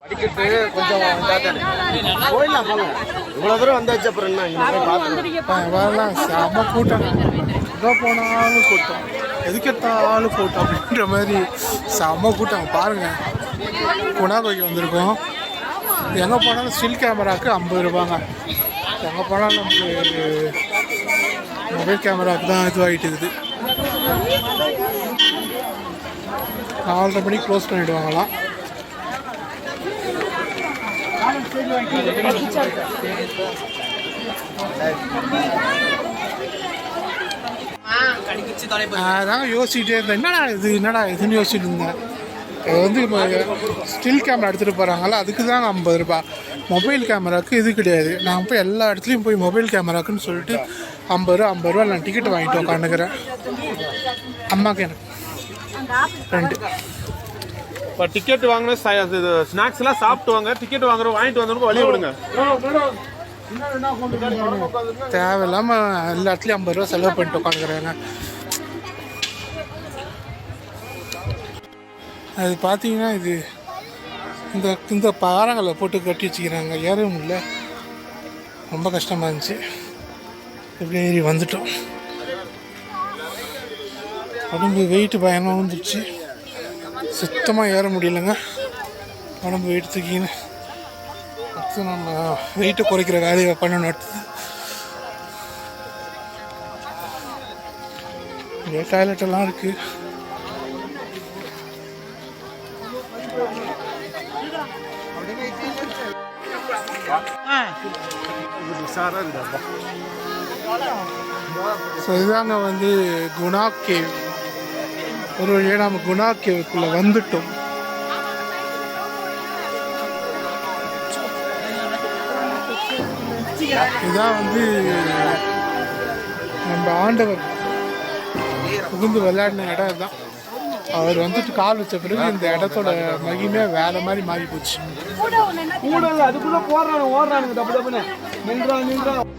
அடிக்கிட்டு கொஞ்சம் போயிடலாம் போங்க. இவ்வளோ தூரம் வந்தாச்சு அப்புறம் என்ன வரலாம். செம்ம கூட்டம், எங்கே போனாலும் கூட்டம், எதுக்கெடுத்தாலும் கூட்டம் அப்படின்ற மாதிரி செம்ம கூட்டம். பாருங்கள், குணா கோயிலுக்கு வந்திருக்கோம். எங்கே போனாலும் ஸ்டில் கேமராவுக்கு 50 ரூபாங்க. எங்கே போனாலும் நமக்கு மொபைல் கேமராவுக்கு தான் இதுவாகிட்டு இருக்குது. 4:30 மணிக்கு க்ளோஸ் பண்ணிவிடுவாங்களாம். அதாங்க யோசிச்சுட்டே இருந்தேன், என்னடா இதுன்னு யோசிச்சுட்டு இருந்தேன். இது வந்து ஸ்டில் கேமரா எடுத்துகிட்டு போகிறாங்களா, அதுக்கு தாங்க 50 ரூபா. மொபைல் கேமராவுக்கு இது கிடையாது. நான் போய் எல்லா இடத்துலையும் போய் மொபைல் கேமராக்குன்னு சொல்லிட்டு 50 ரூபா நான் டிக்கெட் வாங்கிட்டு உட்காந்துக்கிறேன். அம்மாவுக்கு எனக்கு 2. இப்போ டிக்கெட் வாங்கின ஸ்நாக்ஸ்லாம் சாப்பிட்டு வாங்க. டிக்கெட் வாங்குற வாங்கிட்டு வந்தவங்க வழி விடுங்க. தேவையில்லாமல் எல்லா இடத்துலையும் 50 ரூபா செலவு பண்ணிட்டு உட்காந்துக்கிறாங்க. அது பார்த்தீங்கன்னா இது இந்த பாறாங்களை போட்டு கட்டி வச்சுக்கிறாங்க. ஏறவும் இல்லை, ரொம்ப கஷ்டமாக இருந்துச்சு. எப்படி ஏறி வந்துட்டோம். உடம்பு வெயிட்டு பயமாக வந்துடுச்சு, சுத்தமாக ஏற முடியலைங்க. உடம்பு வெயிட் தூக்கின்னு அடுத்து நம்ம வெயிட்டை குறைக்கிற வேலையை பண்ணணும். அடுத்தது இங்கே டாய்லெட்டெல்லாம் இருக்குது. ஸோ இதாங்க வந்து குணா கேவ். ஒரு வழியாக நம்ம குணா கேவுக்குள்ளே வந்துட்டோம். இதான் வந்து நம்ம ஆண்டவர் புகுந்து விளையாடின இடம். இதுதான் அவர் வந்துட்டு கால் வச்ச பிறகு இந்த இடத்தோட மகிமே வேற மாதிரி மாறி போச்சு. அதுக்குள்ள போடுறானு ஓடுறானுங்க, தப்பு தப்புன்னு நின்றான்.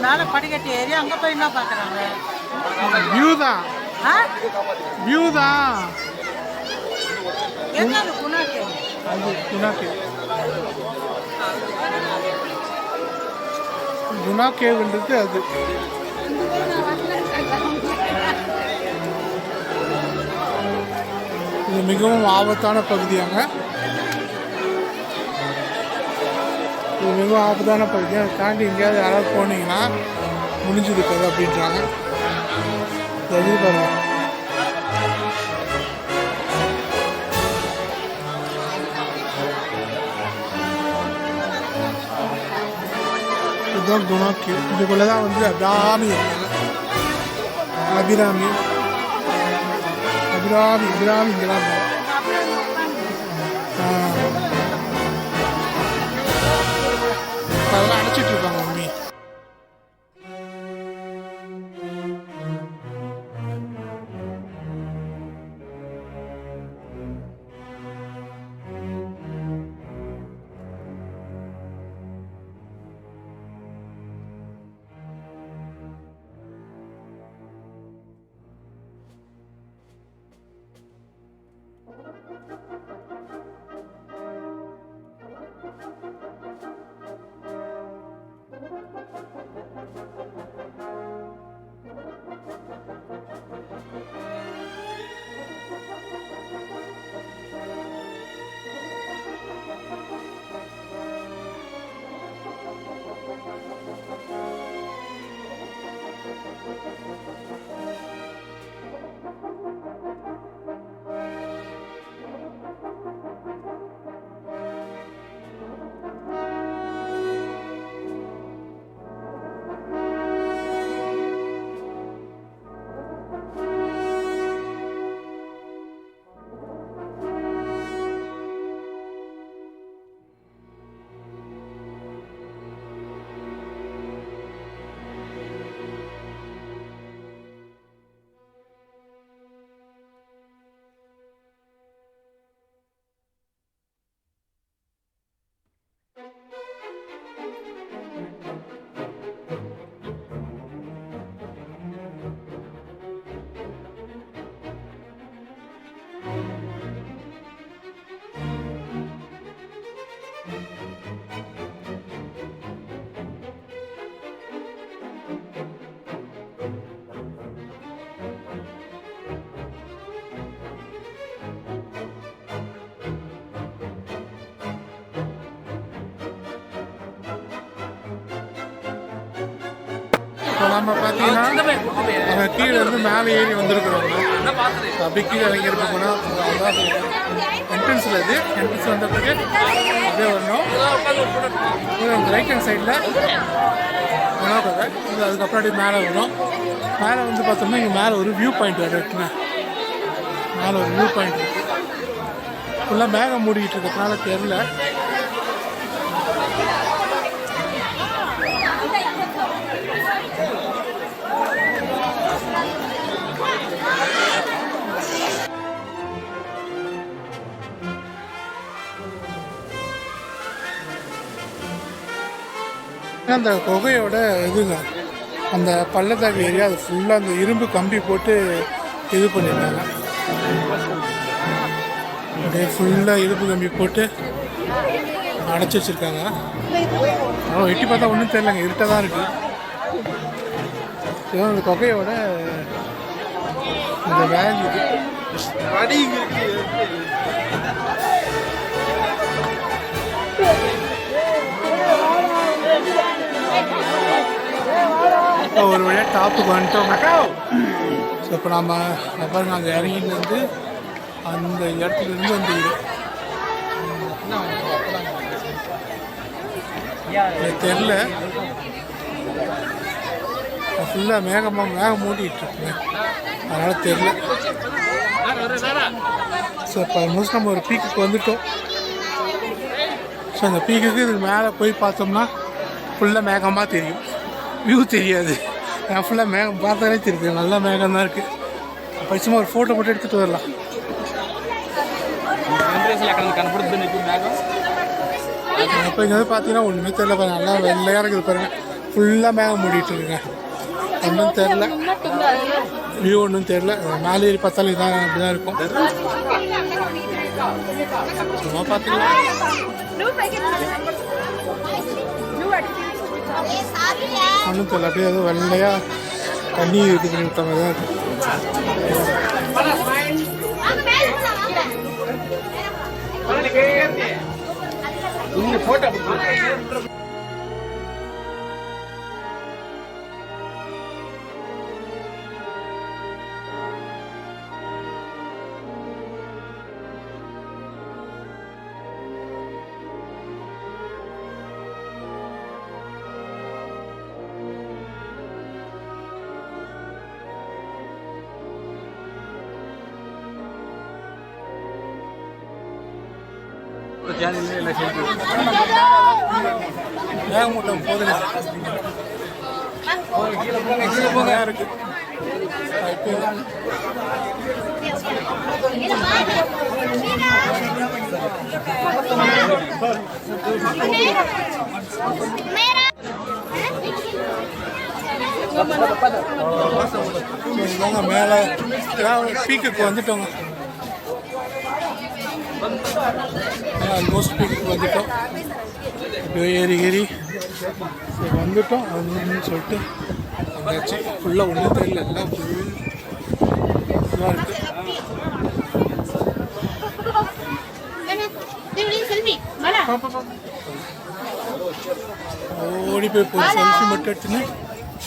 மேல படிக்கட்டு ஏறி அங்க போய் என்ன பாக்குறாங்க? வியூ தான். என்னது குணாக்கே? குணா கேவ்ன்றது அது. இது மிகவும் ஆபத்தான பகுதியாங்க. இது மிகவும் ஆபத்தான பகுதி. அதை தாண்டி எங்கேயாவது யாராவது போனீங்கன்னா முடிஞ்சது கதை அப்படின்றாங்க. எது பாருங்க, இதுதான் குணா கேவ். இதுக்குள்ளே தான் வந்து அபிராமி இருக்காங்க. அபிராமி இங்கெல்லாம் அதெல்லாம் அடைச்சிட்டு இருப்பாங்க மம்மி. நம்ம பார்த்தீங்கன்னா அவங்க கீழே இருந்து மேலே ஏறி வந்திருக்கிறோங்க. அப்படி கீழே இறங்கி இருக்க போனால் அதான் என்ட்ரன்ஸில் இது என்ட்ரன்ஸ் வந்த பிறகு அப்படியே வரணும். இந்த ரைட் ஹேண்ட் சைடில் உணவுக்காக இது அதுக்கப்புறம் அப்படியே மேலே வரும். மேலே வந்து பார்த்தோம்னா இங்கே மேலே ஒரு வியூ பாயிண்ட் இருக்குங்க. மேலே ஒரு வியூ பாயிண்ட் இருக்குது. ஃபுல்லாக மேகம் மூடிக்கிட்டு இருக்கிறதுனால தெரில. அந்த குகையோட இதுங்க அந்த பள்ளத்தாக்கு ஏரியா அது ஃபுல்லாக அந்த இரும்பு கம்பி போட்டு இது பண்ணியிருந்தாங்க. அப்படியே ஃபுல்லாக இரும்பு கம்பி போட்டு அடைச்சி வச்சுருக்காங்க. எட்டி பார்த்தா ஒன்றும் தெரியலங்க, இருட்டாக தான் இருக்குது. இதுதான் அந்த குகையோட இந்த வேல்யூ. ஒரு வழியாக டாப்புக்கு வந்துட்டோம். ஸோ இப்போ நம்ம பாருங்க அங்கே இறங்கிட்டு வந்து அந்த இடத்துலேருந்து வந்து தெரில ஃபுல்லாக மேகம் மூடிட்டு இருக்குங்க, அதனால் தெரில. ஸோ இப்போ ஆல்மோஸ்ட் நம்ம ஒரு பீக்குக்கு வந்துட்டோம். ஸோ அந்த பீக்குக்கு இது மேலே போய் பார்த்தோம்னா ஃபுல்லாக மேகமாக தெரியும், வியூ தெரியாது. நான் ஃபுல்லாக மேகம் பார்த்தாலே தெரியுது, நல்லா மேகம் தான் இருக்குது. அப்போ சும்மா ஒரு ஃபோட்டோ மட்டும் எடுத்துகிட்டு வரலாம். அப்போ இங்கே வந்து பார்த்தீங்கன்னா ஒன்றுமே தெரியல பாருங்க, நல்லா வெள்ளையாக இருக்குது பாருங்க, ஃபுல்லாக மேகம் மூடிட்டு இருக்குங்க. ஒன்றும் தெரில, வியூ ஒன்றும் தெரில. மேலே ஏறி பார்த்தாலும் இதான் அப்படி தான் இருக்கும். சும்மா பார்த்தீங்கன்னா ஒன்றும் தெரியல, அப்படியே எதுவும் வெள்ளையாக தண்ணி இது பண்ணி விட்ட மாதிரி தான் இருக்கும். மேகமூட்டம் போதுங்க இருக்கு. மேலே பீக்குக்கு வந்துட்டோங்க. ஆல்மோஸ்ட் பீக்குக்கு வந்துட்டோம். இப்போ ஏறி வந்துட்டோம் அப்படின்னு சொல்லிட்டு வந்தாச்சு. ஃபுல்லாக ஒன்றும் தெரியல, எல்லாம் ஃபுல்லாக இருக்குது. ஓடி போய் செல்ஃபி மட்டும் எடுத்துன்னு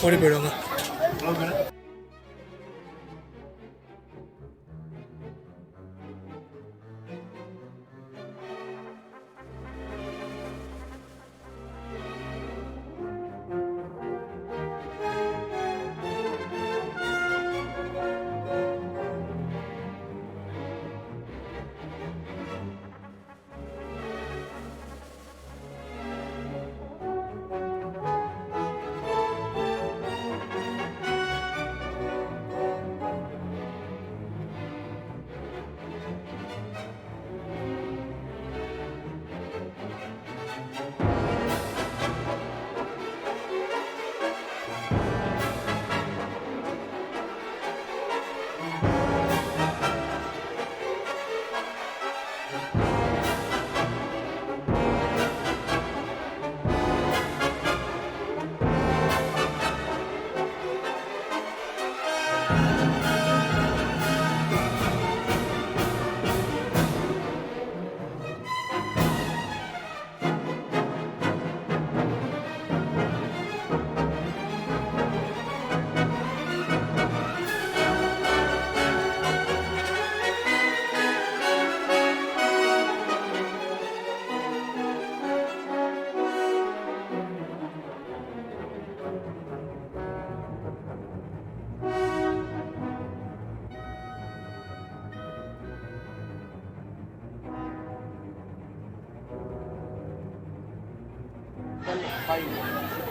ஓடி போயிடுவாங்க.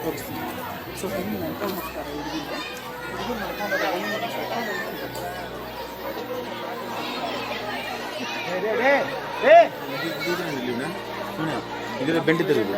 ತೋರಿಸ್ತೀನಿ. ಸೊ ಹೆಂಗೆ ನಡ್ಕೊಂಡು ಹೋಗ್ತಾರೆ ಹುಡುಗಿಗೆ ಹುಡುಗರು ನಡ್ಕೊಂಡು ಇದರ ಬೆಂಡಿ ತರುವುದು